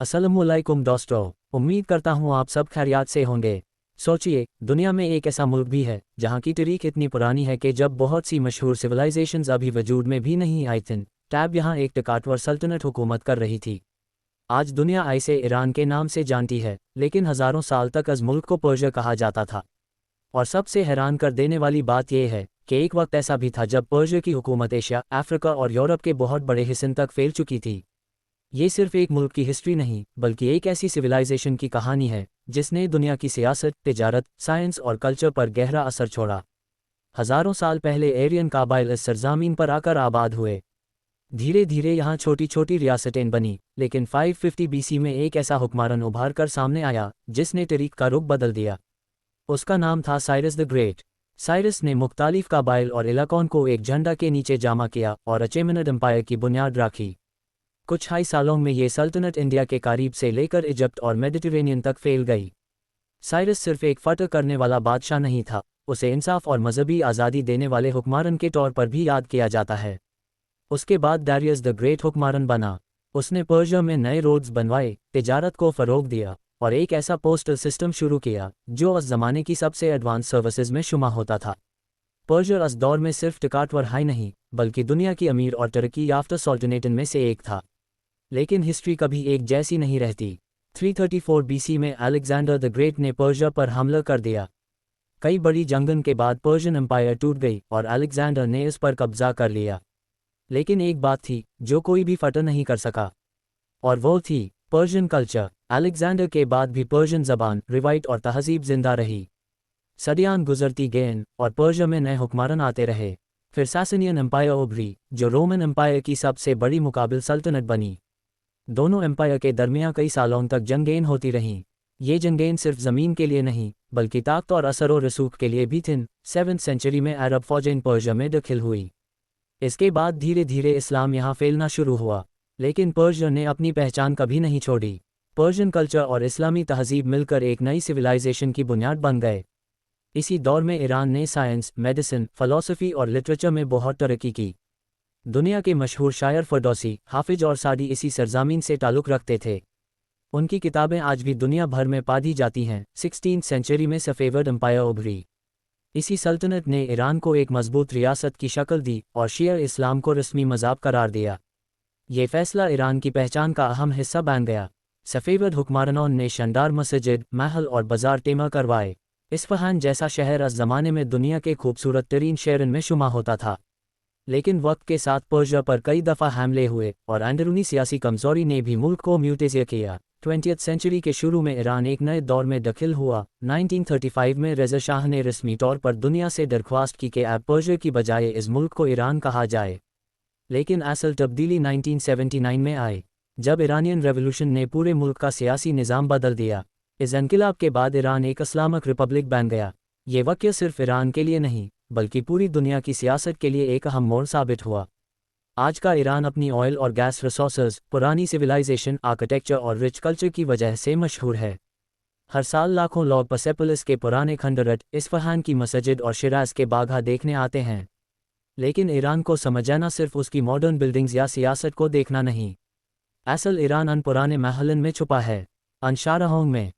अस्सलामुअलैकुम दोस्तों, उम्मीद करता हूँ आप सब खैरियत से होंगे। सोचिए, दुनिया में एक ऐसा मुल्क भी है जहाँ की तारीख इतनी पुरानी है कि जब बहुत सी मशहूर सिविलाइजेशंस अभी वजूद में भी नहीं आई थीं, तब यहाँ एक टकाटवर सल्तनत हुकूमत कर रही थी। आज दुनिया इसे ईरान के नाम से जानती है, लेकिन हज़ारों साल तक इस मुल्क को पर्शिया कहा जाता था। और सबसे हैरान कर देने वाली बात यह है कि एक वक्त ऐसा भी था जब पर्शिया की हुकूमत एशिया, अफ्रीका और यूरोप के बहुत बड़े हिस्सों तक फैल चुकी थी। ये सिर्फ एक मुल्क की हिस्ट्री नहीं, बल्कि एक ऐसी सिविलाइजेशन की कहानी है जिसने दुनिया की सियासत, तिजारत, साइंस और कल्चर पर गहरा असर छोड़ा। हज़ारों साल पहले एरियन काबाइल इस सरजमीन पर आकर आबाद हुए। धीरे धीरे यहाँ छोटी छोटी रियासतें बनी, लेकिन 550 BC में एक ऐसा हुक्मरान उभार कर सामने आया जिसने तारीख का रुख बदल दिया। उसका नाम था साइरस द ग्रेट। साइरस ने मुख्तालिफ काबाइल और इलाकों को एक झंडा के नीचे जमा किया और अचेमेनिड एम्पायर की बुनियाद रखी। कुछ ही सालों में ये सल्तनत इंडिया के करीब से लेकर इजिप्ट और मेडिटेरेनियन तक फैल गई। साइरस सिर्फ एक फतह करने वाला बादशाह नहीं था, उसे इंसाफ और मजहबी आज़ादी देने वाले हुक्मरान के तौर पर भी याद किया जाता है। उसके बाद दारियस द ग्रेट हुक्मरान बना। उसने पर्शिया में नए रोड्स बनवाए, तिजारत को फ़रोग दिया और एक ऐसा पोस्टल सिस्टम शुरू किया जो उस ज़माने की सबसे एडवांस सर्विसेज में शुमार होता था। पर्शिया उस दौर में सिर्फ टकाटवर हाई नहीं, बल्कि दुनिया की अमीर और तरक्की याफ्ता सल्तनतों में से एक था। लेकिन हिस्ट्री कभी एक जैसी नहीं रहती। 334 BC में अलेक्जेंडर द ग्रेट ने पर्शिया पर हमला कर दिया। कई बड़ी जंगों के बाद पर्शियन एम्पायर टूट गई और अलेक्जेंडर ने इस पर कब्जा कर लिया। लेकिन एक बात थी जो कोई भी फतह नहीं कर सका, और वो थी पर्शियन कल्चर। अलेक्जेंडर के बाद भी पर्शियन ज़बान, रिवायत और तहजीब जिंदा रही। सदियां गुजरती गईं और पर्शिया में नए हुक्मरान आते रहे। फिर सासनियन एम्पायर उभरी, जो रोमन एम्पायर की सबसे बड़ी मुकाबिल सल्तनत बनी। दोनों एम्पायर के दरमियान कई सालों तक जंगें होती रहीं। ये जंगें सिर्फ ज़मीन के लिए नहीं, बल्कि ताकत और असर व रसूख के लिए भी थीं। 7वीं सेंचुरी में अरब फ़ौजें पर्शिया में दाखिल हुई। इसके बाद धीरे धीरे इस्लाम यहाँ फैलना शुरू हुआ, लेकिन पर्शिया ने अपनी पहचान कभी नहीं छोड़ी। पर्शियन कल्चर और इस्लामी तहजीब मिलकर एक नई सिविलाइजेशन की बुनियाद बन गए। इसी दौर में ईरान ने साइंस, मेडिसिन, फ़िलासफ़ी और लिटरेचर में बहुत तरक्की की। दुनिया के मशहूर शायर फ़रदौसी, हाफिज और सादी इसी सरजमीन से ताल्लुक़ रखते थे। उनकी किताबें आज भी दुनिया भर में पढ़ी जाती हैं। 16वीं सेंचुरी में सफ़ेविड एम्पायर उभरी। इसी सल्तनत ने ईरान को एक मजबूत रियासत की शक्ल दी और शिया इस्लाम को रस्मी मज़हब करार दिया। ये फैसला ईरान की पहचान का अहम हिस्सा बन गया। सफ़ेविद हुक्मरानों ने शानदार मस्जिद, महल और बाज़ार तैयार करवाए। इस्फहान जैसा शहर उस ज़माने में दुनिया के खूबसूरत तरीन शहरों में शुमार होता था। लेकिन वक्त के साथ पर्शिया पर कई दफ़ा हमले हुए और अंदरूनी सियासी कमज़ोरी ने भी मुल्क को म्यूटेज किया। 20वीं सेंचुरी के शुरू में ईरान एक नए दौर में दाखिल हुआ। 1935 में रज़ा शाह ने रस्मी तौर पर दुनिया से दरख्वास्त की कि अब पर्शिया की बजाय इस मुल्क को ईरान कहा जाए। लेकिन असल तब्दीली 1979 में आई, जब ईरानियन रेवोल्यूशन ने पूरे मुल्क का सियासी निज़ाम बदल दिया। इस इनकलाब के बाद ईरान एक इस्लामिक रिपब्लिक बन गया। ये वाक़या सिर्फ ईरान के लिए नहीं, बल्कि पूरी दुनिया की सियासत के लिए एक अहम मोड़ साबित हुआ। आज का ईरान अपनी ऑयल और गैस रिसोर्सेज, पुरानी सिविलाइजेशन, आर्किटेक्चर और रिच कल्चर की वजह से मशहूर है। हर साल लाखों लोग पर्सेपोलिस के पुराने खंडरत, इस्फहान की मस्जिद और शिराज के बागा देखने आते हैं। लेकिन ईरान को समझना सिर्फ उसकी मॉडर्न बिल्डिंग्स या सियासत को देखना नहीं। असल ईरान उन पुराने महलों में छुपा है, उन शाहरहों में,